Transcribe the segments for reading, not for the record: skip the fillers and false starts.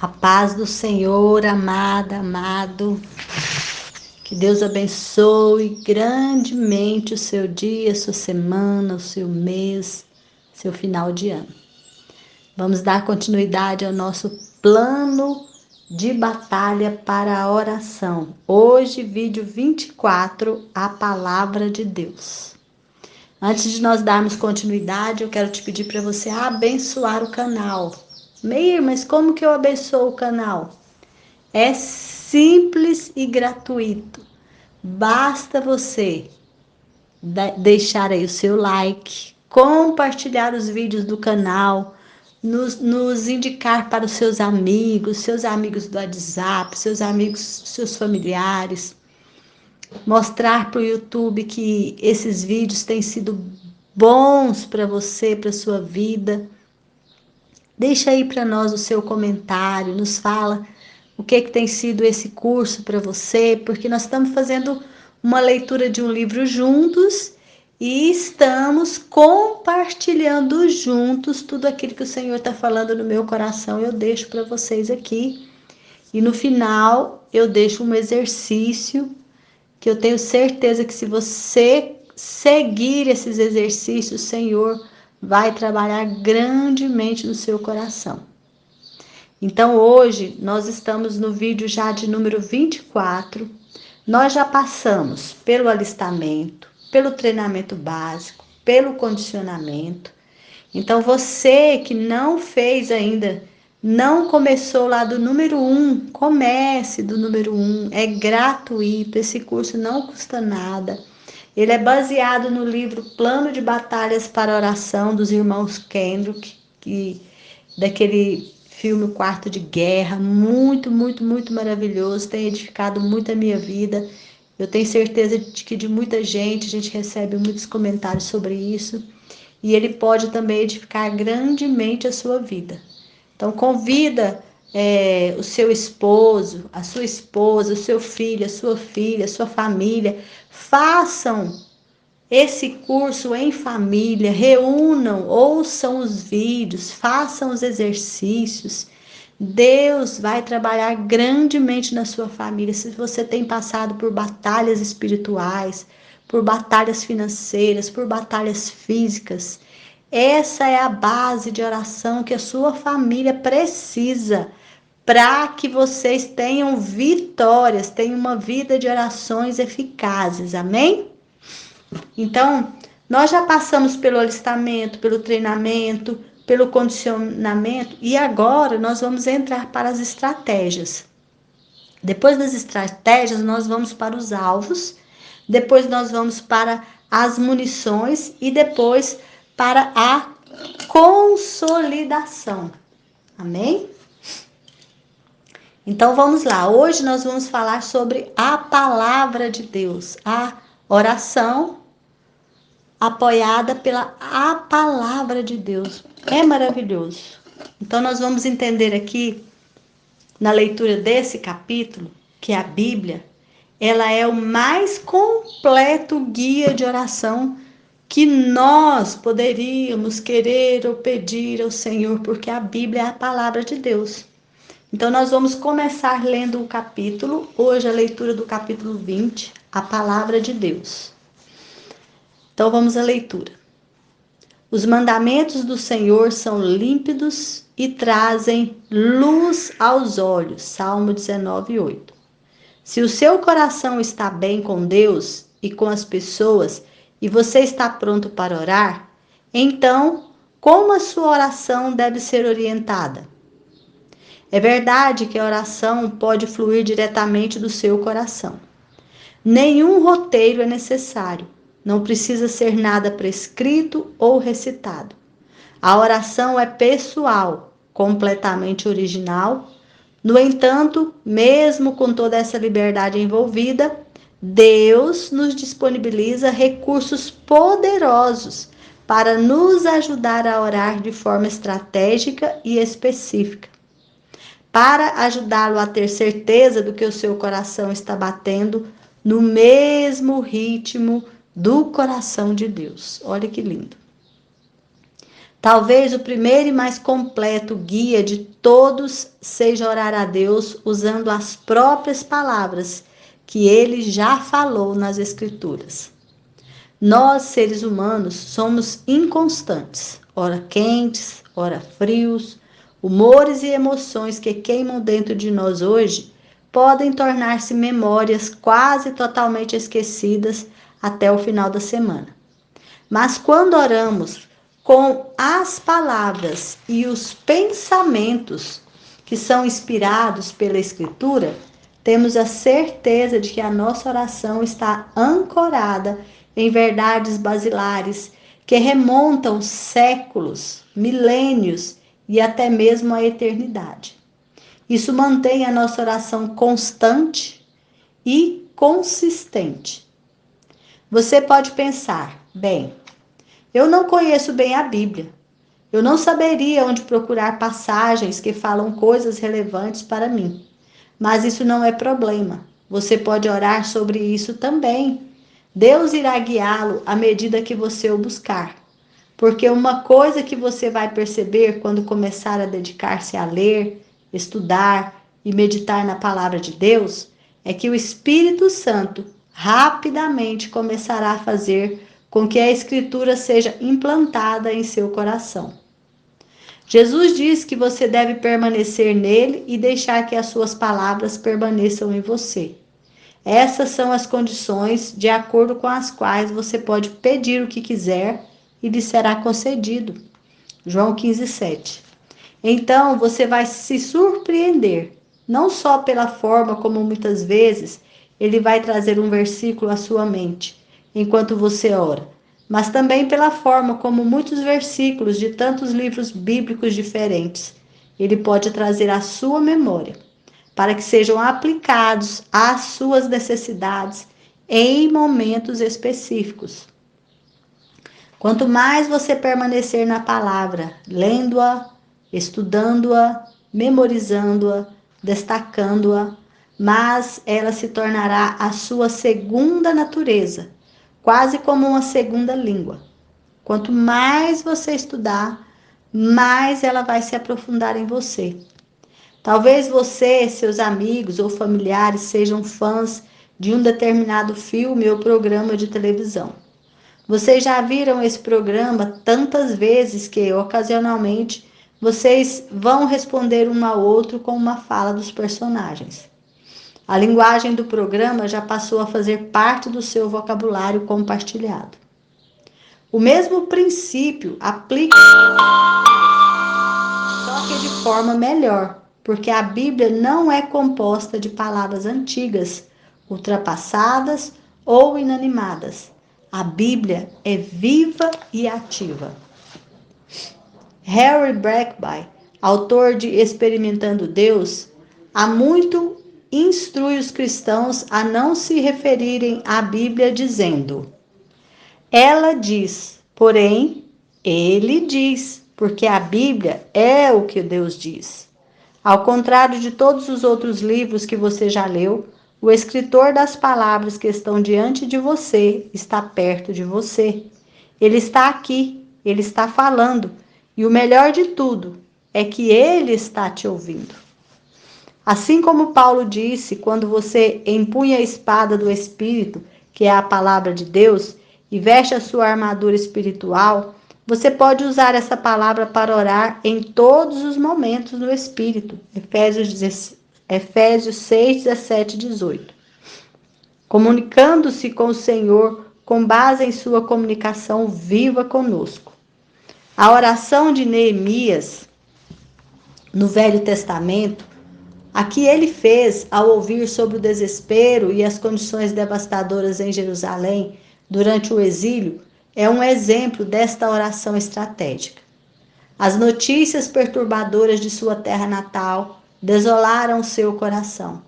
A paz do Senhor, amada, amado. Que Deus abençoe grandemente o seu dia, a sua semana, o seu mês, seu final de ano. Vamos dar continuidade ao nosso plano de batalha para a oração. Hoje, vídeo 24, a palavra de Deus. Antes de nós darmos continuidade, eu quero te pedir para você abençoar o canal. Meir, mas como que eu abençoo o canal? É simples e gratuito. Basta você deixar aí o seu like, compartilhar os vídeos do canal, nos indicar para os seus amigos do WhatsApp, seus amigos, seus familiares. Mostrar para o YouTube que esses vídeos têm sido bons para você, para a sua vida. Deixa aí para nós o seu comentário, nos fala o que tem sido esse curso para você, porque nós estamos fazendo uma leitura de um livro juntos e estamos compartilhando juntos tudo aquilo que o Senhor está falando no meu coração. Eu deixo para vocês aqui e no final eu deixo um exercício que eu tenho certeza que se você seguir esses exercícios, o Senhor vai trabalhar grandemente no seu coração. Então hoje nós estamos no vídeo já de número 24. Nós já passamos pelo alistamento, pelo treinamento básico, pelo condicionamento. Então você que não fez ainda, não começou lá do número 1, comece do número 1, é gratuito, esse curso não custa nada. Ele é baseado no livro Plano de Batalhas para Oração dos irmãos Kendrick, daquele filme O Quarto de Guerra, muito, muito, muito maravilhoso, tem edificado muito a minha vida. Eu tenho certeza de que de muita gente, a gente recebe muitos comentários sobre isso, e ele pode também edificar grandemente a sua vida. Então convida o seu esposo, a sua esposa, o seu filho, a sua filha, a sua família, façam esse curso em família, reúnam, ouçam os vídeos, façam os exercícios. Deus vai trabalhar grandemente na sua família. Se você tem passado por batalhas espirituais, por batalhas financeiras, por batalhas físicas, essa é a base de oração que a sua família precisa para que vocês tenham vitórias, tenham uma vida de orações eficazes. Amém? Então, nós já passamos pelo alistamento, pelo treinamento, pelo condicionamento e agora nós vamos entrar para as estratégias. Depois das estratégias, nós vamos para os alvos, depois nós vamos para as munições e depois para a consolidação. Amém? Então vamos lá. Hoje nós vamos falar sobre a palavra de Deus, a oração apoiada pela a palavra de Deus. É maravilhoso. Então nós vamos entender aqui na leitura desse capítulo que a Bíblia, ela é o mais completo guia de oração que nós poderíamos querer ou pedir ao Senhor, porque a Bíblia é a palavra de Deus. Então nós vamos começar lendo o capítulo, hoje a leitura do capítulo 20, a palavra de Deus. Então vamos à leitura. Os mandamentos do Senhor são límpidos e trazem luz aos olhos. Salmo 19:8. Se o seu coração está bem com Deus e com as pessoas e você está pronto para orar, então como a sua oração deve ser orientada? É verdade que a oração pode fluir diretamente do seu coração. Nenhum roteiro é necessário. Não precisa ser nada prescrito ou recitado. A oração é pessoal, completamente original. No entanto, mesmo com toda essa liberdade envolvida, Deus nos disponibiliza recursos poderosos para nos ajudar a orar de forma estratégica e específica, para ajudá-lo a ter certeza do que o seu coração está batendo no mesmo ritmo do coração de Deus. Olha que lindo. Talvez o primeiro e mais completo guia de todos seja orar a Deus usando as próprias palavras que ele já falou nas Escrituras. Nós, seres humanos, somos inconstantes, ora quentes, ora frios. Humores e emoções que queimam dentro de nós hoje podem tornar-se memórias quase totalmente esquecidas até o final da semana. Mas quando oramos com as palavras e os pensamentos que são inspirados pela Escritura, temos a certeza de que a nossa oração está ancorada em verdades basilares que remontam séculos, milênios e até mesmo a eternidade. Isso mantém a nossa oração constante e consistente. Você pode pensar, bem, eu não conheço bem a Bíblia. Eu não saberia onde procurar passagens que falam coisas relevantes para mim. Mas isso não é problema. Você pode orar sobre isso também. Deus irá guiá-lo à medida que você o buscar. Porque uma coisa que você vai perceber quando começar a dedicar-se a ler, estudar e meditar na palavra de Deus é que o Espírito Santo rapidamente começará a fazer com que a Escritura seja implantada em seu coração. Jesus diz que você deve permanecer nele e deixar que as suas palavras permaneçam em você. Essas são as condições de acordo com as quais você pode pedir o que quiser e lhe será concedido. João 15:7. Então você vai se surpreender, não só pela forma como muitas vezes ele vai trazer um versículo à sua mente enquanto você ora, mas também pela forma como muitos versículos de tantos livros bíblicos diferentes ele pode trazer à sua memória, para que sejam aplicados às suas necessidades em momentos específicos. Quanto mais você permanecer na palavra, lendo-a, estudando-a, memorizando-a, destacando-a, mais ela se tornará a sua segunda natureza, quase como uma segunda língua. Quanto mais você estudar, mais ela vai se aprofundar em você. Talvez você, seus amigos ou familiares sejam fãs de um determinado filme ou programa de televisão. Vocês já viram esse programa tantas vezes que, ocasionalmente, vocês vão responder um ao outro com uma fala dos personagens. A linguagem do programa já passou a fazer parte do seu vocabulário compartilhado. O mesmo princípio aplica, só que de forma melhor, porque a Bíblia não é composta de palavras antigas, ultrapassadas ou inanimadas. A Bíblia é viva e ativa. Harry Brackby, autor de Experimentando Deus, há muito instrui os cristãos a não se referirem à Bíblia dizendo: ela diz, porém, ele diz, porque a Bíblia é o que Deus diz. Ao contrário de todos os outros livros que você já leu, o escritor das palavras que estão diante de você está perto de você. Ele está aqui, ele está falando, e o melhor de tudo é que ele está te ouvindo. Assim como Paulo disse, quando você empunha a espada do Espírito, que é a palavra de Deus, e veste a sua armadura espiritual, você pode usar essa palavra para orar em todos os momentos no Espírito. Efésios 6, 17 e 18. Comunicando-se com o Senhor com base em sua comunicação viva conosco. A oração de Neemias, no Velho Testamento, a que ele fez ao ouvir sobre o desespero e as condições devastadoras em Jerusalém durante o exílio, é um exemplo desta oração estratégica. As notícias perturbadoras de sua terra natal desolaram seu coração,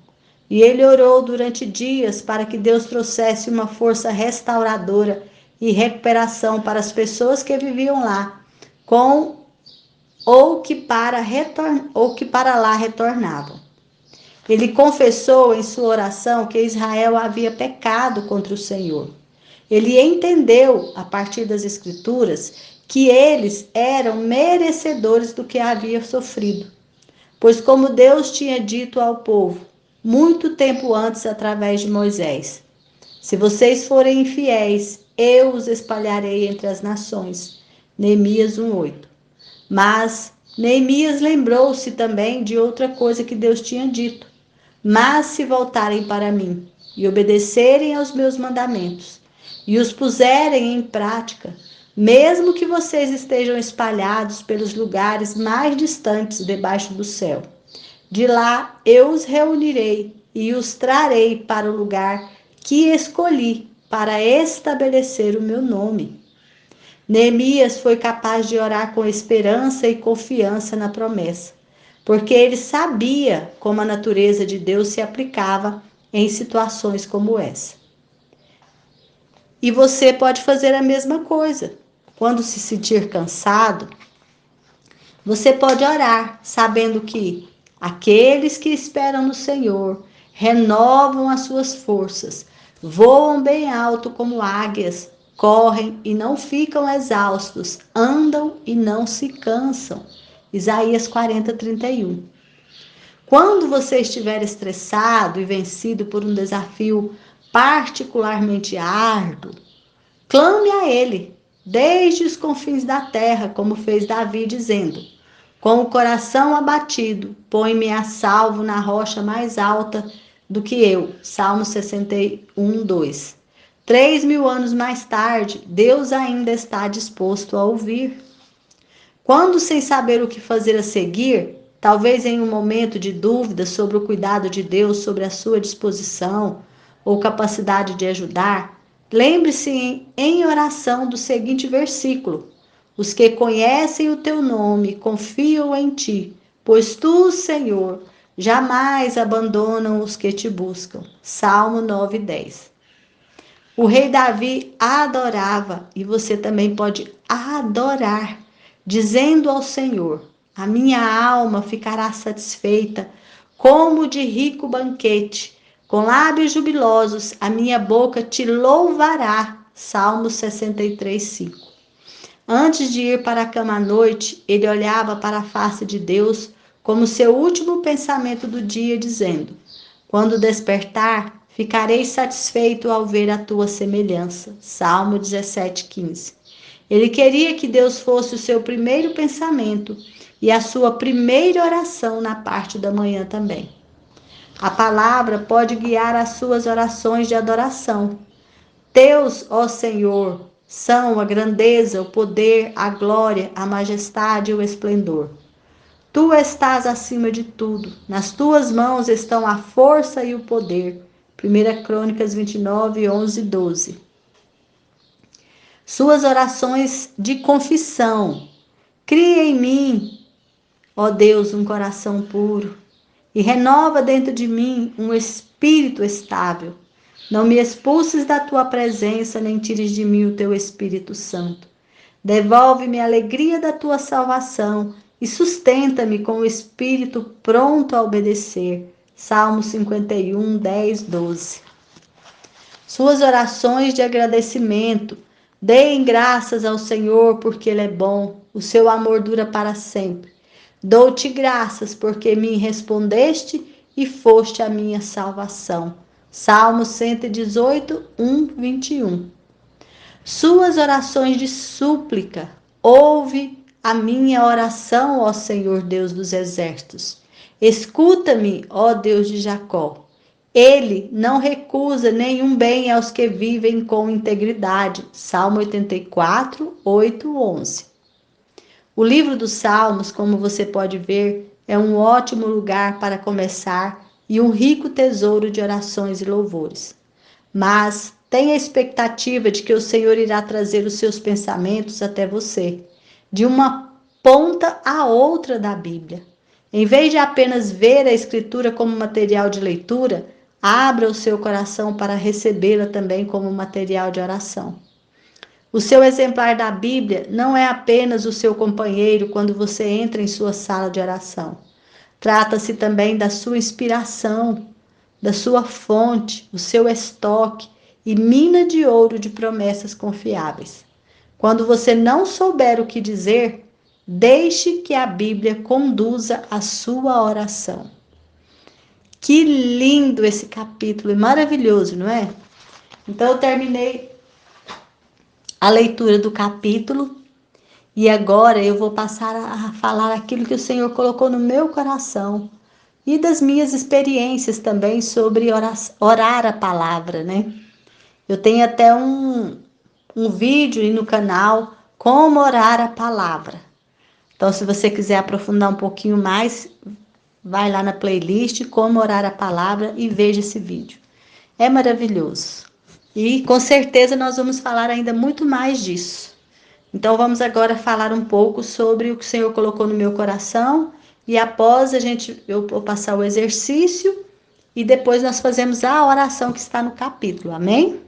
e ele orou durante dias para que Deus trouxesse uma força restauradora e recuperação para as pessoas que viviam lá, ou que para lá retornavam. Ele confessou em sua oração que Israel havia pecado contra o Senhor. Ele entendeu, a partir das Escrituras, que eles eram merecedores do que havia sofrido. Pois como Deus tinha dito ao povo, muito tempo antes através de Moisés, se vocês forem infiéis, eu os espalharei entre as nações. Neemias 1:8. Mas Neemias lembrou-se também de outra coisa que Deus tinha dito. Mas se voltarem para mim e obedecerem aos meus mandamentos e os puserem em prática, mesmo que vocês estejam espalhados pelos lugares mais distantes debaixo do céu, de lá eu os reunirei e os trarei para o lugar que escolhi para estabelecer o meu nome. Neemias foi capaz de orar com esperança e confiança na promessa, porque ele sabia como a natureza de Deus se aplicava em situações como essa. E você pode fazer a mesma coisa. Quando se sentir cansado, você pode orar, sabendo que aqueles que esperam no Senhor renovam as suas forças, voam bem alto como águias, correm e não ficam exaustos, andam e não se cansam. Isaías 40:31. Quando você estiver estressado e vencido por um desafio particularmente árduo, clame a Ele, desde os confins da terra, como fez Davi, dizendo: com o coração abatido, põe-me a salvo na rocha mais alta do que eu. Salmo 61:2. 3.000 anos mais tarde, Deus ainda está disposto a ouvir. Quando, sem saber o que fazer a seguir, talvez em um momento de dúvida sobre o cuidado de Deus sobre a sua disposição ou capacidade de ajudar, lembre-se em oração do seguinte versículo: os que conhecem o teu nome confiam em ti, pois tu, Senhor, jamais abandonam os que te buscam. Salmo 9:10. O rei Davi adorava e você também pode adorar, dizendo ao Senhor: a minha alma ficará satisfeita como de rico banquete, com lábios jubilosos a minha boca te louvará. Salmo 63:5. Antes de ir para a cama à noite, ele olhava para a face de Deus como seu último pensamento do dia, dizendo: quando despertar, ficarei satisfeito ao ver a tua semelhança. Salmo 17:15. Ele queria que Deus fosse o seu primeiro pensamento e a sua primeira oração na parte da manhã também. A palavra pode guiar as suas orações de adoração. Teus, ó Senhor, são a grandeza, o poder, a glória, a majestade e o esplendor. Tu estás acima de tudo, nas tuas mãos estão a força e o poder. 1 Crônicas 29, 11 e 12. Suas orações de confissão. Cria em mim, ó Deus, um coração puro e renova dentro de mim um espírito estável. Não me expulses da tua presença, nem tires de mim o teu Espírito Santo. Devolve-me a alegria da tua salvação e sustenta-me com o espírito pronto a obedecer. Salmo 51, 10, 12. Suas orações de agradecimento. Deem graças ao Senhor porque Ele é bom, o seu amor dura para sempre. Dou-te graças porque me respondeste e foste a minha salvação. Salmo 118, 1, 21. Suas orações de súplica. Ouve a minha oração, ó Senhor Deus dos exércitos. Escuta-me, ó Deus de Jacó. Ele não recusa nenhum bem aos que vivem com integridade. Salmo 84, 8, 11. O livro dos Salmos, como você pode ver, é um ótimo lugar para começar e um rico tesouro de orações e louvores. Mas tenha a expectativa de que o Senhor irá trazer os seus pensamentos até você, de uma ponta à outra da Bíblia. Em vez de apenas ver a Escritura como material de leitura, abra o seu coração para recebê-la também como material de oração. O seu exemplar da Bíblia não é apenas o seu companheiro quando você entra em sua sala de oração. Trata-se também da sua inspiração, da sua fonte, o seu estoque e mina de ouro de promessas confiáveis. Quando você não souber o que dizer, deixe que a Bíblia conduza a sua oração. Que lindo esse capítulo, maravilhoso, não é? Então eu terminei a leitura do capítulo e agora eu vou passar a falar aquilo que o Senhor colocou no meu coração e das minhas experiências também sobre orar a palavra, né? Eu tenho até um vídeo aí no canal, Como Orar a Palavra. Então, se você quiser aprofundar um pouquinho mais, vai lá na playlist Como Orar a Palavra e veja esse vídeo. É maravilhoso. E com certeza nós vamos falar ainda muito mais disso. Então vamos agora falar um pouco sobre o que o Senhor colocou no meu coração e após eu vou passar o exercício e depois nós fazemos a oração que está no capítulo. Amém?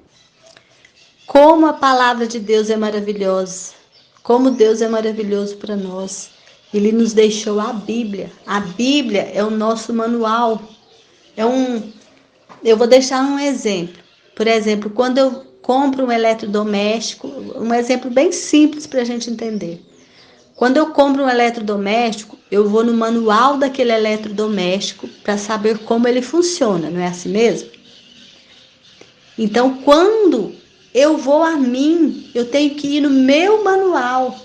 Como a palavra de Deus é maravilhosa. Como Deus é maravilhoso para nós. Ele nos deixou a Bíblia. A Bíblia é o nosso manual. Eu vou deixar um exemplo. Por exemplo, quando eu compro um eletrodoméstico, um exemplo bem simples para a gente entender. Quando eu compro um eletrodoméstico, eu vou no manual daquele eletrodoméstico para saber como ele funciona, não é assim mesmo? Então, quando eu vou a mim, eu tenho que ir no meu manual.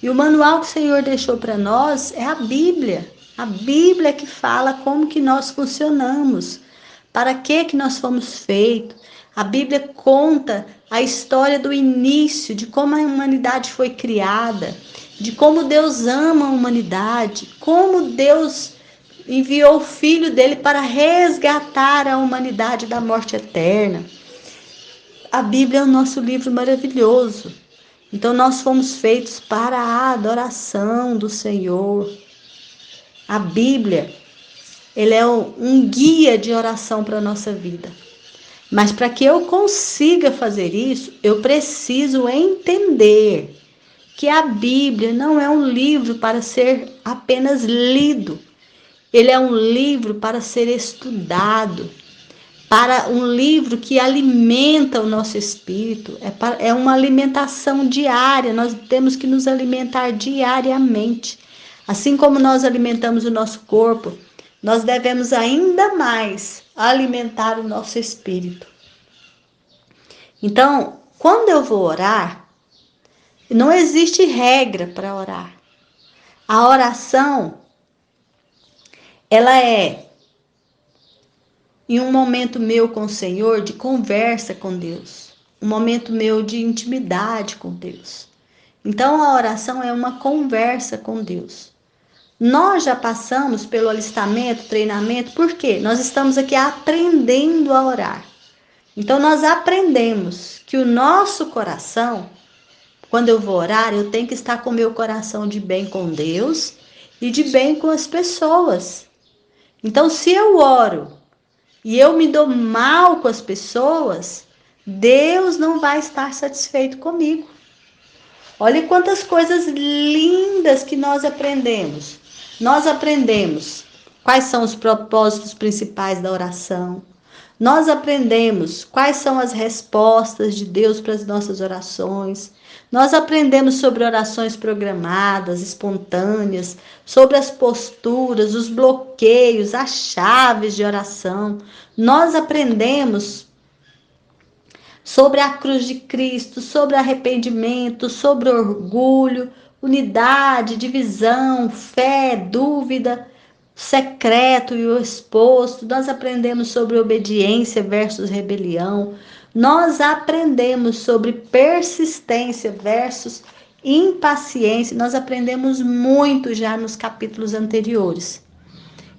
E o manual que o Senhor deixou para nós é a Bíblia. A Bíblia que fala como que nós funcionamos, para que nós fomos feitos. A Bíblia conta a história do início, de como a humanidade foi criada, de como Deus ama a humanidade, como Deus enviou o Filho dele para resgatar a humanidade da morte eterna. A Bíblia é o nosso livro maravilhoso. Então nós fomos feitos para a adoração do Senhor. A Bíblia, ele é um guia de oração para a nossa vida. Mas para que eu consiga fazer isso, eu preciso entender que a Bíblia não é um livro para ser apenas lido. Ele é um livro para ser estudado, para um livro que alimenta o nosso espírito. É uma alimentação diária, nós temos que nos alimentar diariamente. Assim como nós alimentamos o nosso corpo, nós devemos ainda mais alimentar o nosso espírito. Então, quando eu vou orar, não existe regra para orar. A oração, ela é em um momento meu com o Senhor, de conversa com Deus. Um momento meu de intimidade com Deus. Então, a oração é uma conversa com Deus. Nós já passamos pelo alistamento, treinamento, por quê? Nós estamos aqui aprendendo a orar. Então, nós aprendemos que o nosso coração, quando eu vou orar, eu tenho que estar com o meu coração de bem com Deus e de bem com as pessoas. Então, se eu oro e eu me dou mal com as pessoas, Deus não vai estar satisfeito comigo. Olha quantas coisas lindas que nós aprendemos. Nós aprendemos quais são os propósitos principais da oração. Nós aprendemos quais são as respostas de Deus para as nossas orações. Nós aprendemos sobre orações programadas, espontâneas, sobre as posturas, os bloqueios, as chaves de oração. Nós aprendemos sobre a cruz de Cristo, sobre arrependimento, sobre orgulho, unidade, divisão, fé, dúvida, secreto e o exposto. Nós aprendemos sobre obediência versus rebelião. Nós aprendemos sobre persistência versus impaciência. Nós aprendemos muito já nos capítulos anteriores.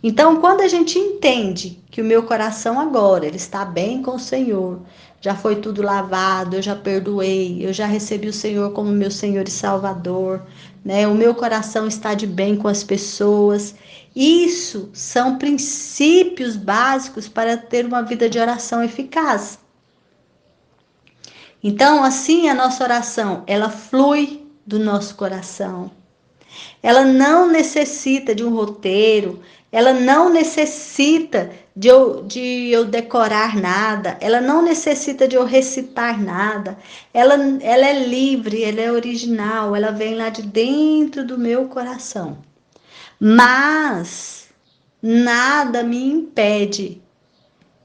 Então, quando a gente entende que o meu coração agora ele está bem com o Senhor, já foi tudo lavado, eu já perdoei, eu já recebi o Senhor como meu Senhor e Salvador, né? O meu coração está de bem com as pessoas. Isso são princípios básicos para ter uma vida de oração eficaz. Então, assim, a nossa oração, ela flui do nosso coração. Ela não necessita de um roteiro, ela não necessita de eu decorar nada, ela não necessita de eu recitar nada, ela é livre, ela é original, ela vem lá de dentro do meu coração. Mas nada me impede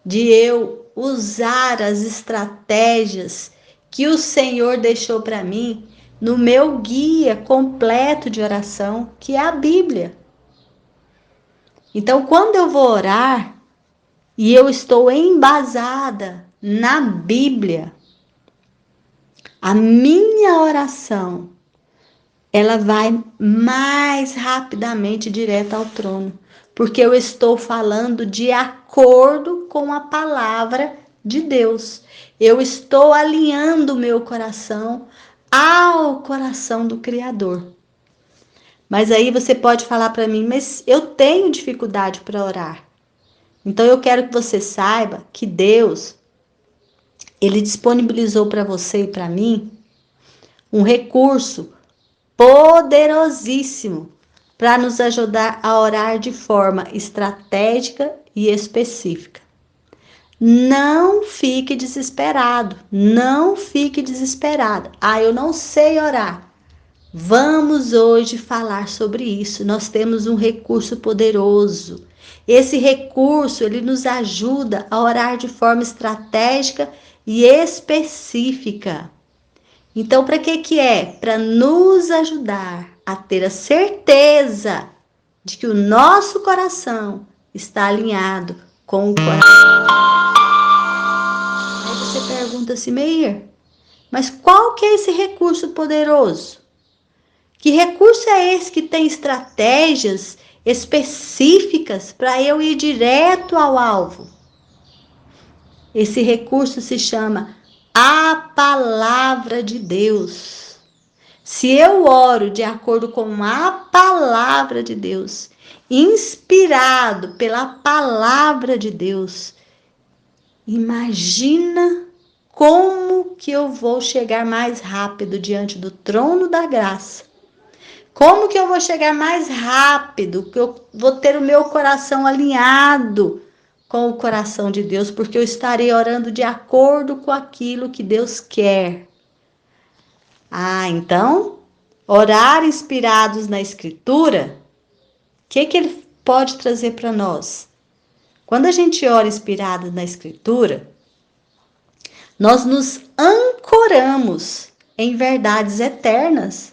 de eu usar as estratégias que o Senhor deixou para mim no meu guia completo de oração, que é a Bíblia. Então, quando eu vou orar e eu estou embasada na Bíblia, a minha oração, ela vai mais rapidamente direto ao trono, porque eu estou falando de acordo com a palavra de Deus. Eu estou alinhando o meu coração ao coração do Criador. Mas aí você pode falar para mim, mas eu tenho dificuldade para orar. Então eu quero que você saiba que Deus, ele disponibilizou para você e para mim um recurso poderosíssimo para nos ajudar a orar de forma estratégica e específica. Não fique desesperado, não fique desesperada. Ah, eu não sei orar. Vamos hoje falar sobre isso. Nós temos um recurso poderoso. Esse recurso, ele nos ajuda a orar de forma estratégica e específica. Então, para que é? Para nos ajudar a ter a certeza de que o nosso coração está alinhado com o coração. Aí você pergunta assim, Meir, mas qual que é esse recurso poderoso? Que recurso é esse que tem estratégias específicas para eu ir direto ao alvo? Esse recurso se chama a palavra de Deus. Se eu oro de acordo com a palavra de Deus, inspirado pela palavra de Deus, imagina como que eu vou chegar mais rápido diante do trono da graça. Como que eu vou chegar mais rápido, que eu vou ter o meu coração alinhado com o coração de Deus, porque eu estarei orando de acordo com aquilo que Deus quer. Ah, então, orar inspirados na Escritura, o que ele pode trazer para nós? Quando a gente ora inspirado na Escritura, nós nos ancoramos em verdades eternas.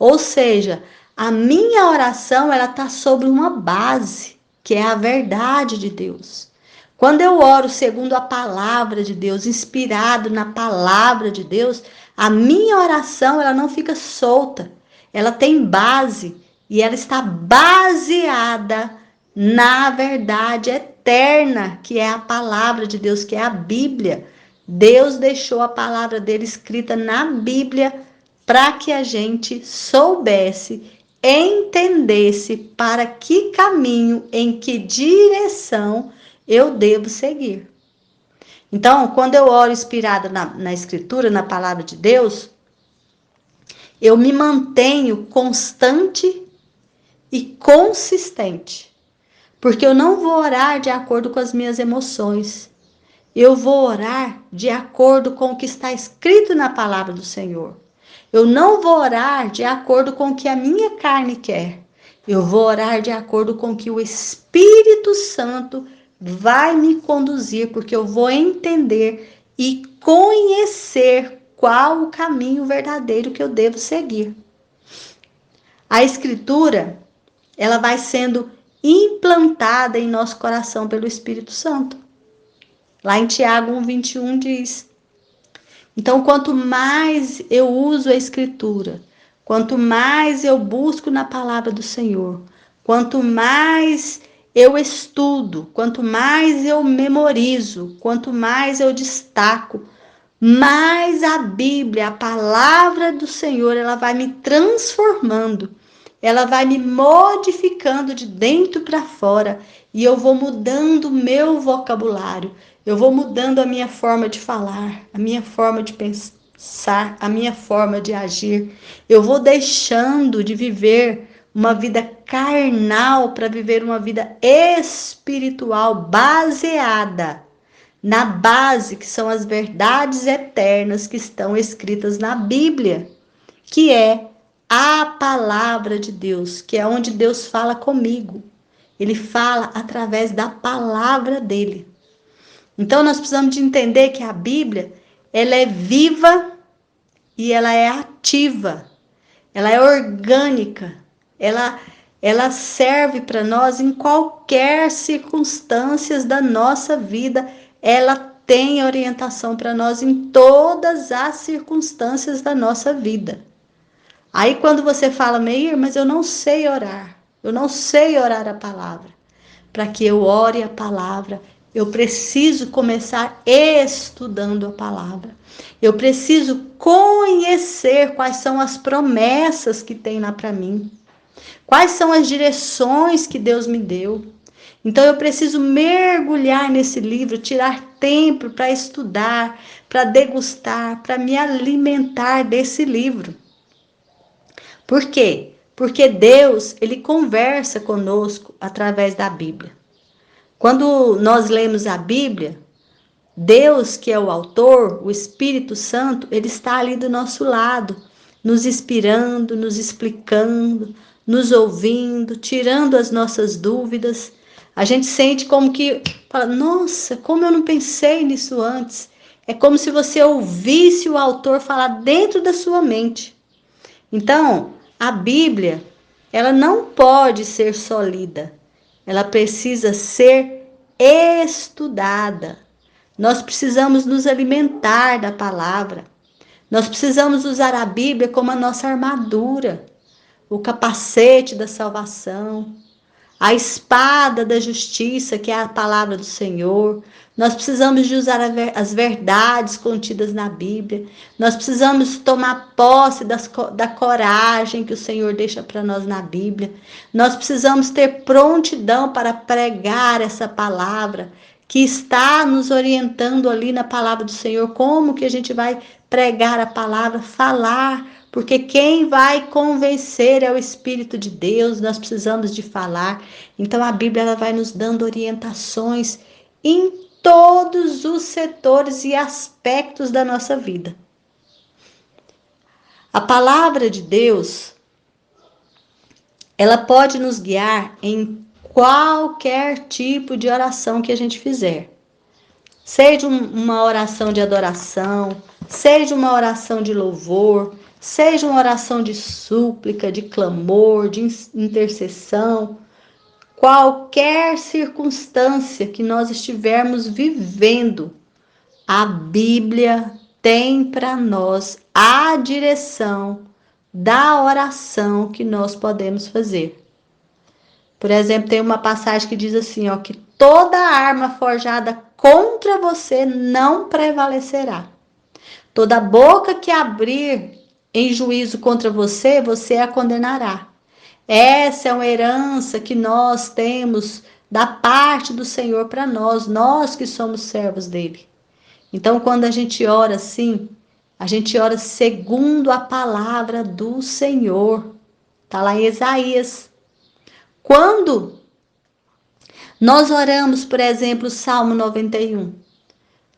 Ou seja, a minha oração ela está sobre uma base, que é a verdade de Deus. Quando eu oro segundo a palavra de Deus, inspirado na palavra de Deus, a minha oração ela não fica solta. Ela tem base e ela está baseada na verdade eterna, que é a palavra de Deus, que é a Bíblia. Deus deixou a palavra dele escrita na Bíblia para que a gente soubesse, entendesse para que caminho, em que direção eu devo seguir. Então, quando eu oro inspirada na Escritura, na palavra de Deus, eu me mantenho constante e consistente, porque eu não vou orar de acordo com as minhas emoções. Eu vou orar de acordo com o que está escrito na palavra do Senhor. Eu não vou orar de acordo com o que a minha carne quer. Eu vou orar de acordo com o que o Espírito Santo vai me conduzir, porque eu vou entender e conhecer qual o caminho verdadeiro que eu devo seguir. A Escritura, ela vai sendo implantada em nosso coração pelo Espírito Santo. Lá em Tiago 1:21 diz: então, quanto mais eu uso a Escritura, quanto mais eu busco na palavra do Senhor, quanto mais eu estudo, quanto mais eu memorizo, quanto mais eu destaco, mais a Bíblia, a palavra do Senhor, ela vai me transformando, ela vai me modificando de dentro para fora e eu vou mudando o meu vocabulário. Eu vou mudando a minha forma de falar, a minha forma de pensar, a minha forma de agir. Eu vou deixando de viver uma vida carnal para viver uma vida espiritual baseada na base que são as verdades eternas que estão escritas na Bíblia, que é a palavra de Deus, que é onde Deus fala comigo. Ele fala através da palavra dele. Então nós precisamos de entender que a Bíblia, ela é viva e ela é ativa. Ela é orgânica. Ela serve para nós em qualquer circunstância da nossa vida. Ela tem orientação para nós em todas as circunstâncias da nossa vida. Aí quando você fala, Meir, mas eu não sei orar. Eu não sei orar a palavra. Para que eu ore a palavra, eu preciso começar estudando a palavra. Eu preciso conhecer quais são as promessas que tem lá para mim. Quais são as direções que Deus me deu. Então eu preciso mergulhar nesse livro, tirar tempo para estudar, para degustar, para me alimentar desse livro. Por quê? Porque Deus, ele conversa conosco através da Bíblia. Quando nós lemos a Bíblia, Deus, que é o autor, o Espírito Santo, ele está ali do nosso lado, nos inspirando, nos explicando, nos ouvindo, tirando as nossas dúvidas. A gente sente como que, fala, nossa, como eu não pensei nisso antes. É como se você ouvisse o autor falar dentro da sua mente. Então, a Bíblia, ela não pode ser só lida. Ela precisa ser estudada. Nós precisamos nos alimentar da palavra. Nós precisamos usar a Bíblia como a nossa armadura, o capacete da salvação, a espada da justiça, que é a palavra do Senhor. Nós precisamos de usar as verdades contidas na Bíblia. Nós precisamos tomar posse da coragem que o Senhor deixa para nós na Bíblia. Nós precisamos ter prontidão para pregar essa palavra que está nos orientando ali na palavra do Senhor. Como que a gente vai pregar a palavra, falar, porque quem vai convencer é o Espírito de Deus. Nós precisamos de falar. Então a Bíblia ela vai nos dando orientações em todos os setores e aspectos da nossa vida. A palavra de Deus, ela pode nos guiar em qualquer tipo de oração que a gente fizer. Seja uma oração de adoração, seja uma oração de louvor, seja uma oração de súplica, de clamor, de intercessão, qualquer circunstância que nós estivermos vivendo, a Bíblia tem para nós a direção da oração que nós podemos fazer. Por exemplo, tem uma passagem que diz assim, ó, que toda arma forjada contra você não prevalecerá. Toda boca que abrir em juízo contra você, você a condenará. Essa é uma herança que nós temos da parte do Senhor para nós, nós que somos servos dele. Então, quando a gente ora assim, a gente ora segundo a palavra do Senhor. Está lá em Isaías. Quando nós oramos, por exemplo, o Salmo 91,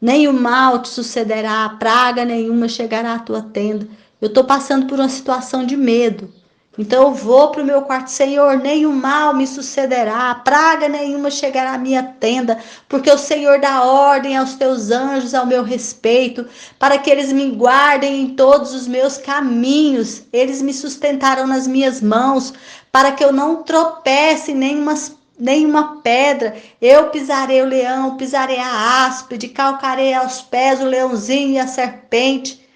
nem o mal te sucederá, praga nenhuma chegará à tua tenda. Eu estou passando por uma situação de medo. Então eu vou para o meu quarto, Senhor, nem o mal me sucederá, praga nenhuma chegará à minha tenda, porque o Senhor dá ordem aos teus anjos ao meu respeito, para que eles me guardem em todos os meus caminhos. Eles me sustentarão nas minhas mãos, para que eu não tropece em nenhuma pedra. Eu pisarei o leão, pisarei a áspide, calcarei aos pés o leãozinho e a serpente.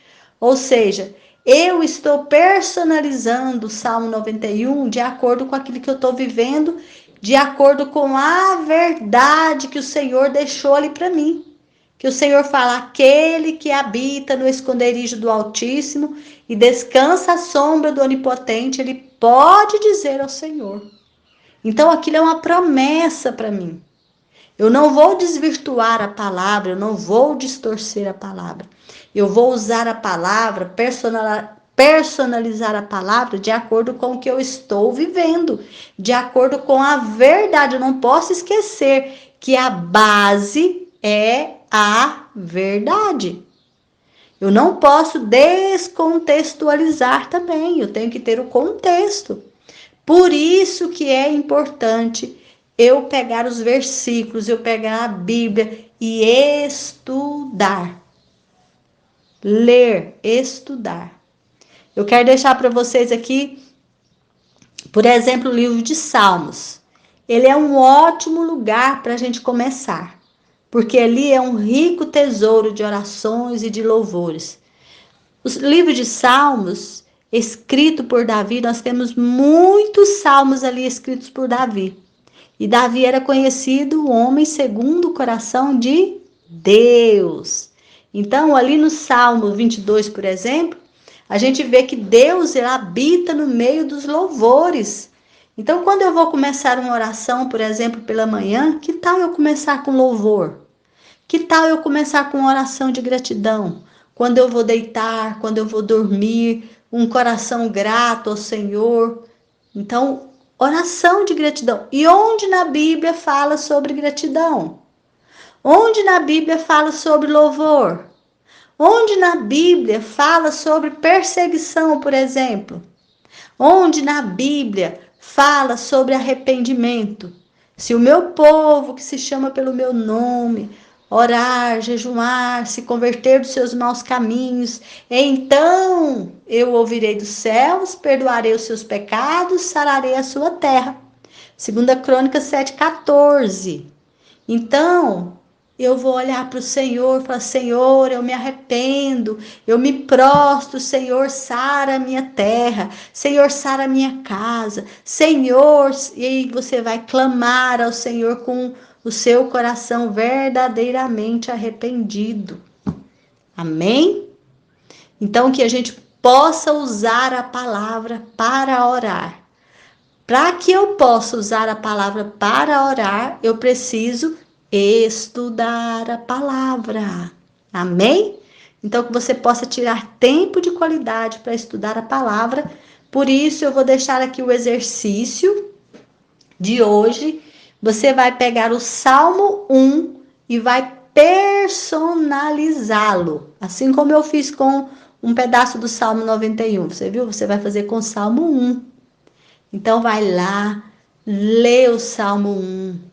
Ou seja, eu estou personalizando o Salmo 91 de acordo com aquilo que eu estou vivendo, de acordo com a verdade que o Senhor deixou ali para mim. Que o Senhor fala, aquele que habita no esconderijo do Altíssimo e descansa à sombra do Onipotente, ele pode dizer ao Senhor. Então aquilo é uma promessa para mim. Eu não vou desvirtuar a palavra, eu não vou distorcer a palavra. Eu vou usar a palavra personalizar a palavra de acordo com o que eu estou vivendo, de acordo com a verdade. Eu não posso esquecer que a base é a verdade. Eu não posso descontextualizar também, eu tenho que ter o contexto. Por isso que é importante eu pegar os versículos, eu pegar a Bíblia e estudar. Ler, estudar. Eu quero deixar para vocês aqui, por exemplo, o livro de Salmos. Ele é um ótimo lugar para a gente começar, porque ali é um rico tesouro de orações e de louvores. O livro de Salmos, escrito por Davi, nós temos muitos salmos ali escritos por Davi. E Davi era conhecido o homem segundo o coração de Deus. Então, ali no Salmo 22, por exemplo, a gente vê que Deus ele habita no meio dos louvores. Então, quando eu vou começar uma oração, por exemplo, pela manhã, que tal eu começar com louvor? Que tal eu começar com oração de gratidão? Quando eu vou deitar, quando eu vou dormir, um coração grato ao Senhor. Então, oração de gratidão. E onde na Bíblia fala sobre gratidão? Onde na Bíblia fala sobre louvor? Onde na Bíblia fala sobre perseguição, por exemplo? Onde na Bíblia fala sobre arrependimento? Se o meu povo, que se chama pelo meu nome, orar, jejuar, se converter dos seus maus caminhos, então eu ouvirei dos céus, perdoarei os seus pecados, sararei a sua terra. 2 Crônicas 7,14. Então, eu vou olhar para o Senhor e falar, Senhor, eu me arrependo, eu me prostro, Senhor, sara a minha terra, Senhor, sara a minha casa, Senhor, e aí você vai clamar ao Senhor com o seu coração verdadeiramente arrependido. Amém? Então, que a gente possa usar a palavra para orar. Para que eu possa usar a palavra para orar, eu preciso estudar a palavra. Amém? Então, que você possa tirar tempo de qualidade para estudar a palavra. Por isso, eu vou deixar aqui o exercício de hoje. Você vai pegar o Salmo 1 e vai personalizá-lo. Assim como eu fiz com um pedaço do Salmo 91. Você viu? Você vai fazer com o Salmo 1. Então, vai lá, lê o Salmo 1.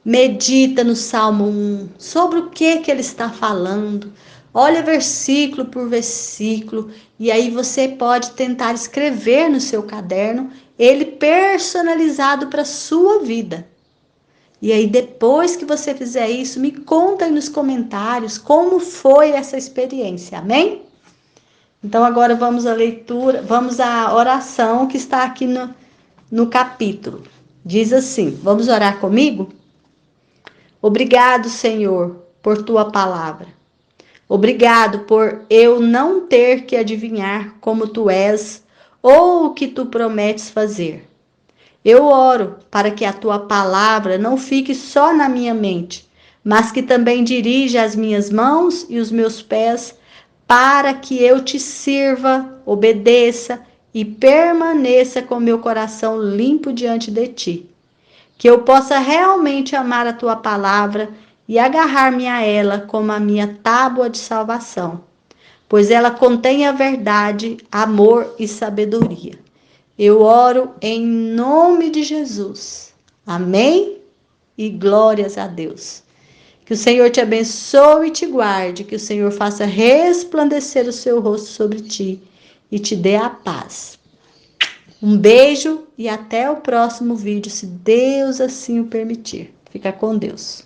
Medita no Salmo 1, sobre o que ele está falando. Olha versículo por versículo. E aí você pode tentar escrever no seu caderno ele personalizado para a sua vida. E aí depois que você fizer isso, me conta aí nos comentários como foi essa experiência. Amém? Então agora vamos à leitura, vamos à oração que está aqui no capítulo. Diz assim, vamos orar comigo? Obrigado, Senhor, por tua palavra. Obrigado por eu não ter que adivinhar como tu és ou o que tu prometes fazer. Eu oro para que a tua palavra não fique só na minha mente, mas que também dirija as minhas mãos e os meus pés para que eu te sirva, obedeça e permaneça com meu coração limpo diante de ti. Que eu possa realmente amar a tua palavra e agarrar-me a ela como a minha tábua de salvação, pois ela contém a verdade, amor e sabedoria. Eu oro em nome de Jesus. Amém? E glórias a Deus. Que o Senhor te abençoe e te guarde, que o Senhor faça resplandecer o seu rosto sobre ti e te dê a paz. Um beijo e até o próximo vídeo, se Deus assim o permitir. Fica com Deus.